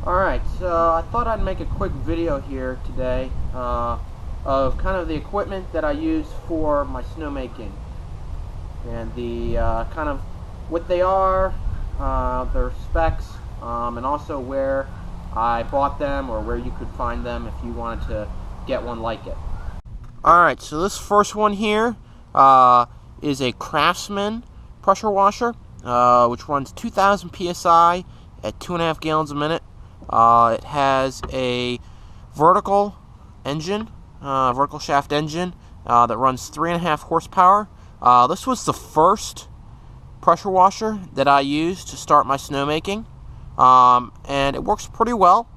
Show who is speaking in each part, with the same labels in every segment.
Speaker 1: Alright, so I thought I'd make a quick video here today of kind of the equipment that I use for my snowmaking and the kind of what they are, their specs, and also where I bought them or where you could find them if you wanted to get one like it. Alright, so this first one here is a Craftsman pressure washer, which runs 2,000 psi at 2.5 gallons a minute. It has a vertical engine, vertical shaft engine that runs 3.5 horsepower. This was the first pressure washer that I used to start my snowmaking, and it works pretty well.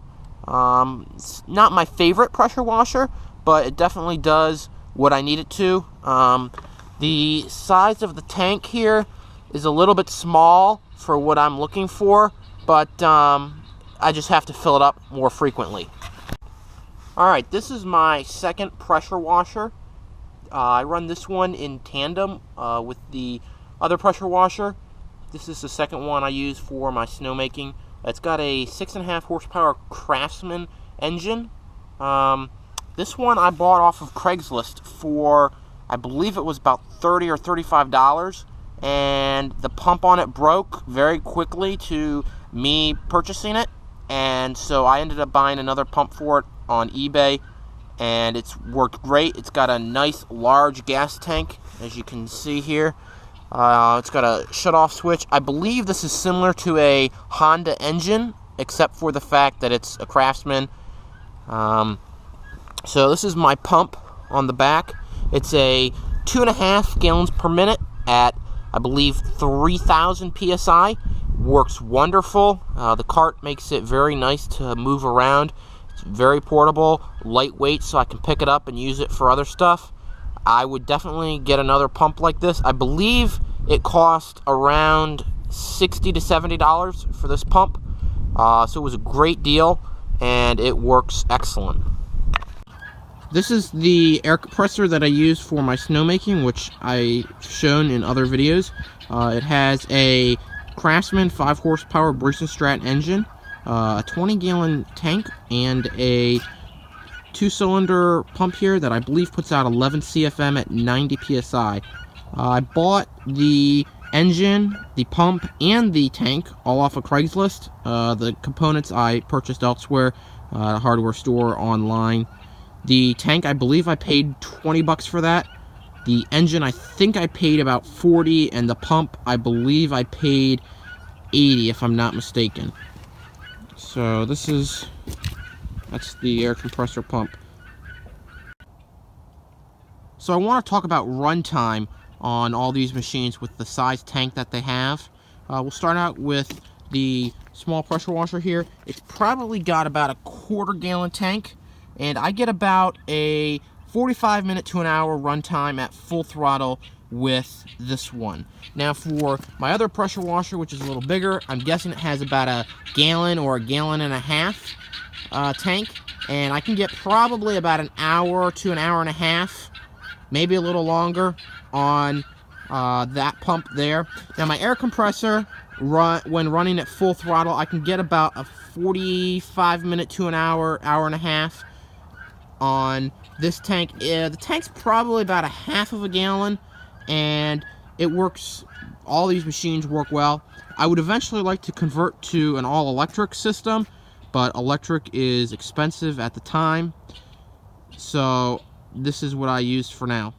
Speaker 1: It's not my favorite pressure washer, but it definitely does what I need it to. The size of the tank here is a little bit small for what I'm looking for, but I just have to fill it up more frequently. Alright, this is my second pressure washer. I run this one in tandem with the other pressure washer. This is the second one I use for my snowmaking. It's got a 6.5 horsepower Craftsman engine. This one I bought off of Craigslist for, I believe it was about $30 or $35, and the pump on it broke very quickly to me purchasing it. And so I ended up buying another pump for it on eBay, and it's worked great. It's got a nice large gas tank, as you can see here. It's got a shut-off switch. I believe this is similar to a Honda engine, except for the fact that it's a Craftsman. So this is my pump on the back. It's a 2.5 gallons per minute at, I believe, 3,000 psi. Works wonderful. The cart makes it very nice to move around. It's very portable, lightweight, so I can pick it up and use it for other stuff. I would definitely get another pump like this. I believe it cost around $60 to $70 for this pump. So it was a great deal, and it works excellent. This is the air compressor that I use for my snowmaking, which I've shown in other videos. It has a Craftsman 5 horsepower Bruce & Stratton engine, a 20-gallon tank, and a 2-cylinder pump here that I believe puts out 11 CFM at 90 psi. I bought the engine, the pump, and the tank all off of Craigslist. The components I purchased elsewhere at a hardware store online. The tank, I believe I paid 20 bucks for that. The engine, I think I paid about 40, and the pump, I believe I paid 80, if I'm not mistaken. So that's the air compressor pump. So I want to talk about runtime on all these machines with the size tank that they have. We'll start out with the small pressure washer here. It's probably got about a 1/4 gallon tank, and I get about a 45-minute to an hour runtime at full throttle with this one. Now for my other pressure washer, which is a little bigger, I'm guessing it has about a gallon or a gallon and a half tank, and I can get probably about an hour to an hour and a half, maybe a little longer, on that pump there. Now my air compressor, when running at full throttle, I can get about a 45-minute to an hour, hour and a half on this tank. The tank's probably about a half of a gallon, and it works. All these machines work well. I would eventually like to convert to an all-electric system, but electric is expensive at the time, so this is what I use for now.